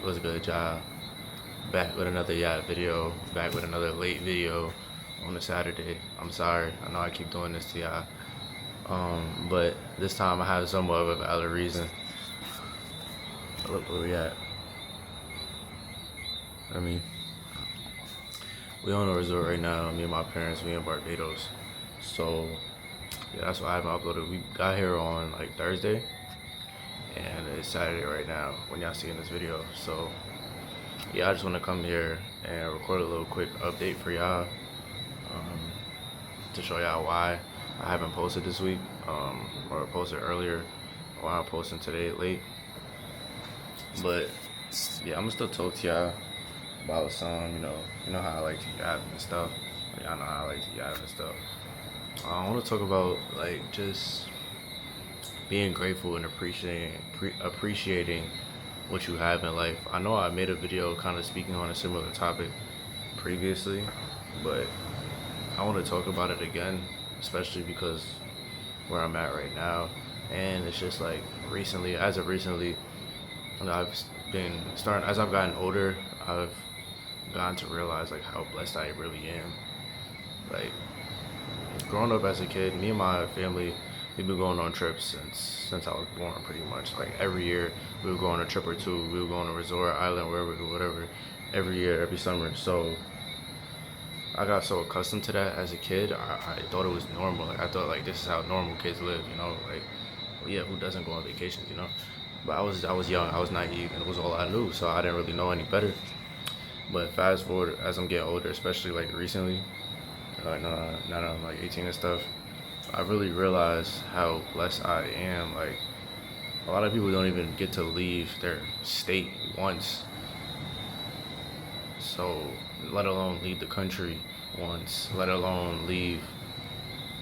What's good, y'all? Back with another video. Back with another late video on a Saturday. I'm sorry. I know I keep doing this to y'all. But this time I have somewhat of a valid reason. Look where we at. I mean, we on a resort right now. Me and my parents. We in Barbados. So yeah, that's why I haven't uploaded. We got here on like Thursday, and it's Saturday right now when y'all seeing this video. So yeah, I just want to come here and record a little quick update for y'all, to show y'all why I haven't posted this week, or posted earlier, or I'm posting today late. But yeah, I'm gonna still talk to y'all about some, you know how I like to yap and stuff. Y'all know how I like to yap and stuff. I want to talk about like just being grateful and appreciating what you have in life. I know I made a video kind of speaking on a similar topic previously, but I want to talk about it again, especially because where I'm at right now, and it's just like recently, as of recently, I've been starting as I've gotten older. I've gotten to realize like how blessed I really am. Like growing up as a kid, me and my family, we've been going on trips since I was born, pretty much. Like every year, we would go on a trip or two. We would go on a resort, island, wherever, whatever, every year, every summer. So I got so accustomed to that as a kid. I thought it was normal. Like I thought like this is how normal kids live. Like well, yeah, who doesn't go on vacations? But I was young, I was naive, and it was all I knew. So I didn't really know any better. But fast forward as I'm getting older, especially like recently, like now that I'm like 18 and stuff, I really realized how blessed I am. Like a lot of people don't even get to leave their state once, so let alone leave the country once, let alone leave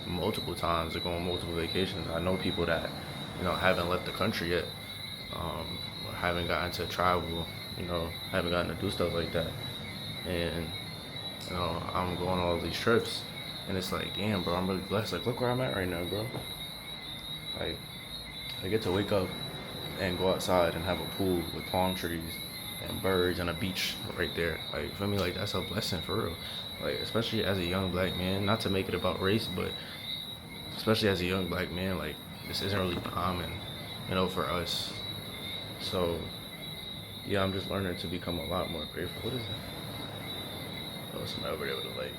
multiple times or go on multiple vacations. I know people that haven't left the country yet, or haven't gotten to travel, haven't gotten to do stuff like that, and I'm going on all these trips, and it's like, damn, bro, I'm really blessed. Like, look where I'm at right now, bro. Like, I get to wake up and go outside and have a pool with palm trees and birds and a beach right there. Like, for me, like, that's a blessing for real. Like, especially as a young black man, not to make it about race, but especially as a young black man, like, this isn't really common, for us. So, yeah, I'm just learning to become a lot more grateful. What is that? Oh, somebody over there with a light.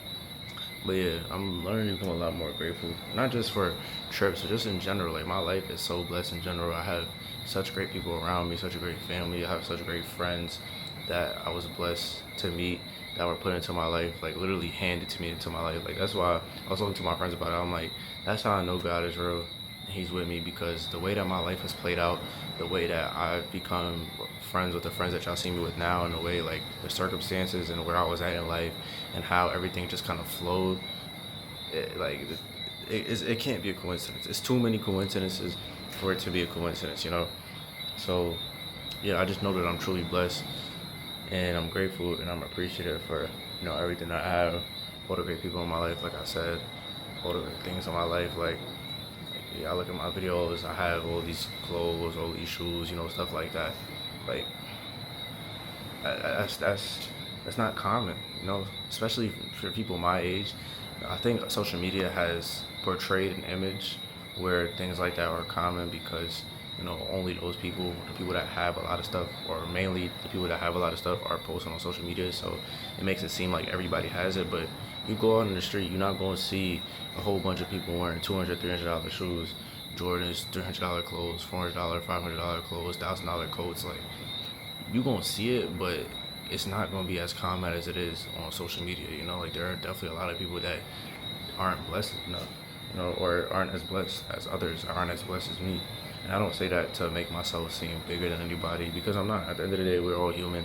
But yeah, I'm learning to become a lot more grateful, not just for trips, but just in general. Like my life is so blessed in general. I have such great people around me, such a great family. I have such great friends that I was blessed to meet, that were put into my life, like literally handed to me into my life. Like that's why I was talking to my friends about it. I'm like, that's how I know God is real. He's with me because the way that my life has played out, the way that I've become friends with the friends that y'all see me with now, and the way like the circumstances and where I was at in life, and how everything just kind of flowed. It can't be a coincidence. It's too many coincidences for it to be a coincidence. So yeah, I just know that I'm truly blessed, and I'm grateful, and I'm appreciative for everything that I have, all the great people in my life. Like I said, all the great things in my life. Like yeah, I look at my videos, I have all these clothes, all these shoes, stuff like that. Like that's not common, especially for people my age. I think social media has portrayed an image where things like that are common because only those people, the people that have a lot of stuff, or mainly the people that have a lot of stuff, are posting on social media. So it makes it seem like everybody has it, but you go out in the street, you're not going to see a whole bunch of people wearing $200, $300 shoes, Jordans, $300 clothes, $400, $500 clothes, $1,000 coats. Like you gonna see it, but it's not gonna be as common as it is on social media. Like there are definitely a lot of people that aren't blessed enough, or aren't as blessed as others, aren't as blessed as me. And I don't say that to make myself seem bigger than anybody, because I'm not. At the end of the day, we're all human.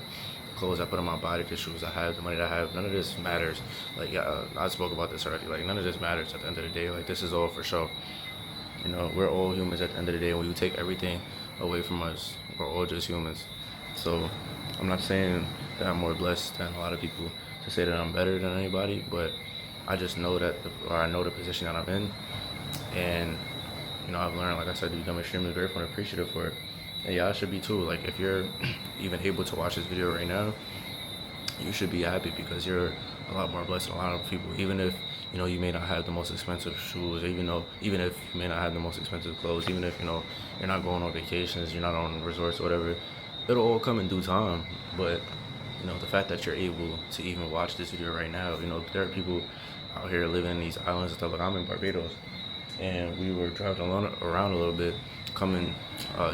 The clothes I put on my body, the shoes I have, the money that I have, none of this matters. Like yeah, I spoke about this already. Like none of this matters at the end of the day. Like this is all for show. We're all humans at the end of the day. When you take everything away from us, we're all just humans. So I'm not saying that I'm more blessed than a lot of people to say that I'm better than anybody, but I just know I know the position that I'm in, and I've learned, like I said, to become extremely grateful and appreciative for it. And y'all should be too. Like if you're even able to watch this video right now, you should be happy because you're a lot more blessed than a lot of people. Even if you may not have the most expensive shoes, even if you may not have the most expensive clothes, even if you're not going on vacations, you're not on resorts or whatever, it'll all come in due time. But the fact that you're able to even watch this video right now, there are people out here living in these islands and stuff. Like I'm in Barbados, and we were driving around a little bit, coming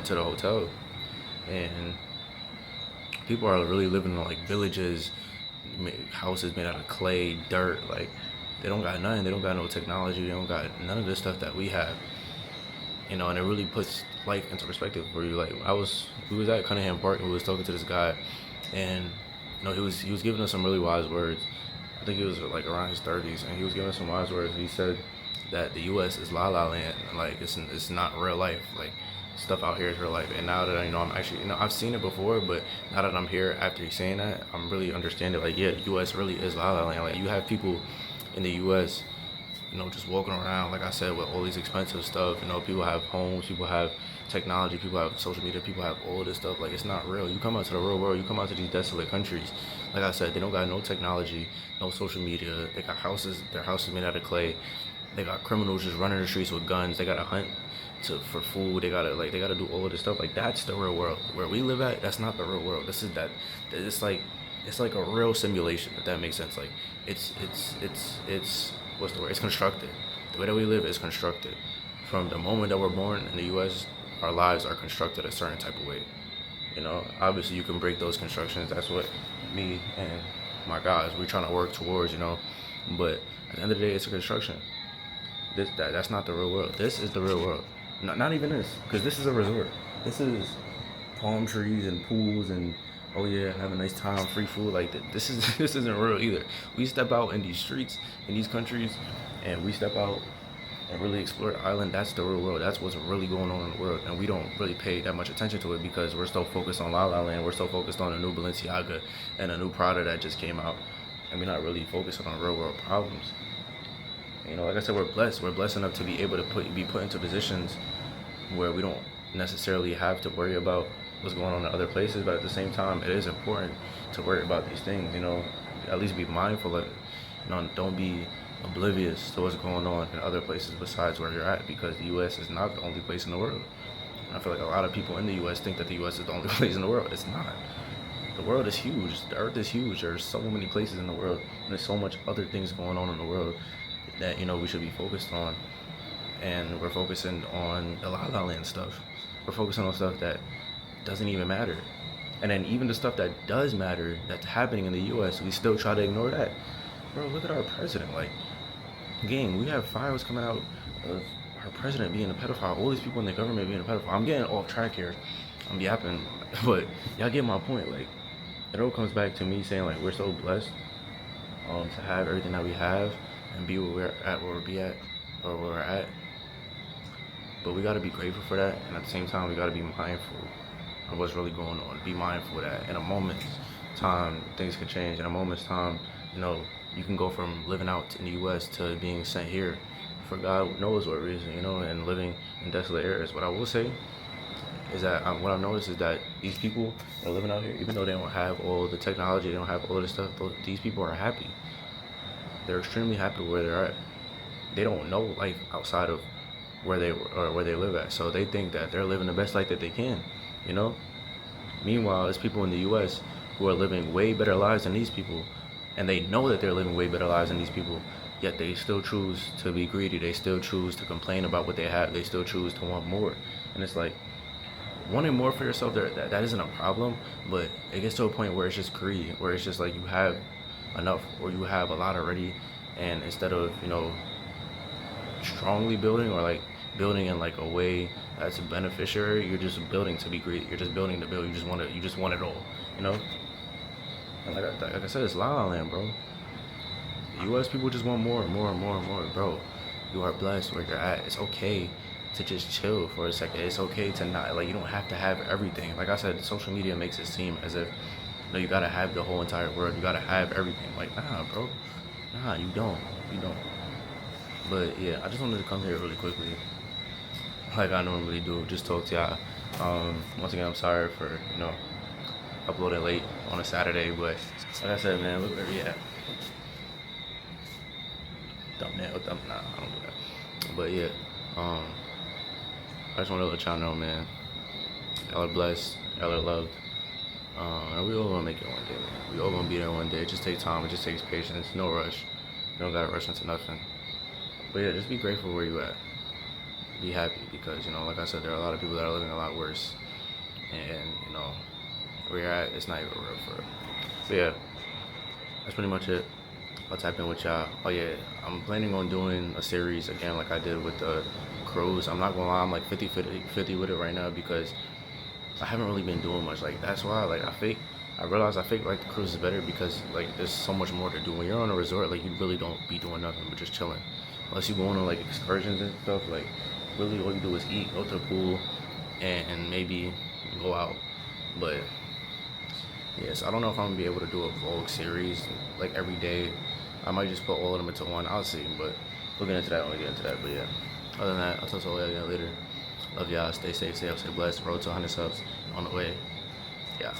to the hotel, and people are really living in like villages, houses made out of clay, dirt. Like they don't got nothing. They don't got no technology. They don't got none of this stuff that we have. And it really puts life into perspective for you. Like we was at Cunningham Park and we was talking to this guy, and he was giving us some really wise words. I think he was like around his 30s, and he was giving us some wise words. He said that the U.S. is La La Land. Like it's not real life. Like stuff out here is real life. And now that I'm actually I've seen it before, but now that I'm here after he's saying that, I'm really understanding. Like yeah, the U.S. really is La La Land. Like you have people in the U.S. Just walking around, like I said, with all these expensive stuff. People have homes, people have technology, people have social media, people have all this stuff. Like, it's not real. You come out to the real world, you come out to these desolate countries. Like I said, they don't got no technology, no social media. They got houses, their houses made out of clay. They got criminals just running the streets with guns. They gotta hunt for food. They gotta do all of this stuff. Like, that's the real world. Where we live at, that's not the real world. It's like a real simulation, if that makes sense. Like, it's what's the word? It's constructed. The way that we live is constructed. From the moment that we're born in the U.S., our lives are constructed a certain type of way. Obviously you can break those constructions. That's what me and my guys, we're trying to work towards, But at the end of the day, it's a construction. That's not the real world. This is the real world. Not even this, because this is a resort. This is palm trees and pools and oh yeah, have a nice time, free food. Like this isn't real either. We step out in these streets in these countries, and we step out and really explore the island. That's the real world. That's what's really going on in the world, and we don't really pay that much attention to it because we're so focused on La La Land. We're so focused on a new Balenciaga and a new Prada that just came out, and we're not really focused on real world problems. Like I said, we're blessed. We're blessed enough to be able to be put into positions where we don't necessarily have to worry about what's going on in other places, but at the same time, it is important to worry about these things. At least be mindful of it. Don't be oblivious to what's going on in other places besides where you're at, because the U.S. is not the only place in the world. And I feel like a lot of people in the U.S. think that the U.S. is the only place in the world. It's not. The world is huge. The earth is huge. There's so many places in the world, and there's so much other things going on in the world that we should be focused on. And we're focusing on the La La Land stuff. We're focusing on stuff that doesn't even matter. And then even the stuff that does matter, that's happening in the U.S., we still try to ignore that. Bro, look at our president. Like, gang, we have files coming out of our president being a pedophile, all these people in the government being a pedophile. I'm getting off track here. I'm yapping, but y'all get my point. Like, it all comes back to me saying, like, we're so blessed to have everything that we have and be where we're at. But we gotta be grateful for that, and at the same time, we gotta be mindful of what's really going on. Be mindful of that. In a moment's time, things can change. In a moment's time, you can go from living out in the U.S. to being sent here for God knows what reason, and living in desolate areas. What I will say is that what I've noticed is that these people that are living out here, even though they don't have all the technology, they don't have all this stuff, these people are happy. They're extremely happy where they're at. They don't know life outside of where they live at, so they think that they're living the best life that they can. Meanwhile, there's people in the U.S. who are living way better lives than these people, and they know that they're living way better lives than these people, yet they still choose to be greedy. They still choose to complain about what they have. They still choose to want more. And it's like, wanting more for yourself, that isn't a problem, but it gets to a point where it's just greed, where it's just like you have enough or you have a lot already, and instead of strongly building or like building in like a way that's a beneficiary, you're just building to be greedy. You're just building to build. You just want it all, And like I said, it's La La Land, bro. The U.S. people just want more and more and more and more, bro. You are blessed where you're at. It's okay to just chill for a second. It's okay to not, like, you don't have to have everything. Like I said, social media makes it seem as if you gotta have the whole entire world. You gotta have everything. Like, nah, bro. Nah, you don't. You don't. But yeah, I just wanted to come here really quickly, like I normally do, just talk to y'all Once again, I'm sorry for, uploading late on a Saturday, but like I said, man, look where we at. Thumbnail, nah, I don't do that. But yeah, I just want to let y'all know, man, y'all are blessed, y'all are loved. And we all gonna make it one day, man. We all gonna be there one day. It just takes time, it just takes patience, no rush. You don't gotta rush into nothing. But yeah, just be grateful where you at. Be happy because, like I said, there are a lot of people that are living a lot worse. And, where you're at, it's not even real for real. But yeah, that's pretty much it. I'll tap in with y'all. Oh yeah, I'm planning on doing a series again like I did with the Crows. I'm not gonna lie, I'm like 50-50 with it right now because I haven't really been doing much. Like that's why like I realized I fake like the Cruise is better because like there's so much more to do. When you're on a resort, like you really don't be doing nothing but just chilling. Unless you going on like excursions and stuff, like really all you do is eat, go to the pool, and maybe go out. But yes, I don't know if I'm gonna be able to do a vlog series like every day. I might just put all of them into one. I'll see, but we'll get into that when we get into that. But yeah, other than that, I'll talk to all y'all later. Love y'all. Stay safe, stay up, stay blessed. Road to 100 subs on the way. Yeah.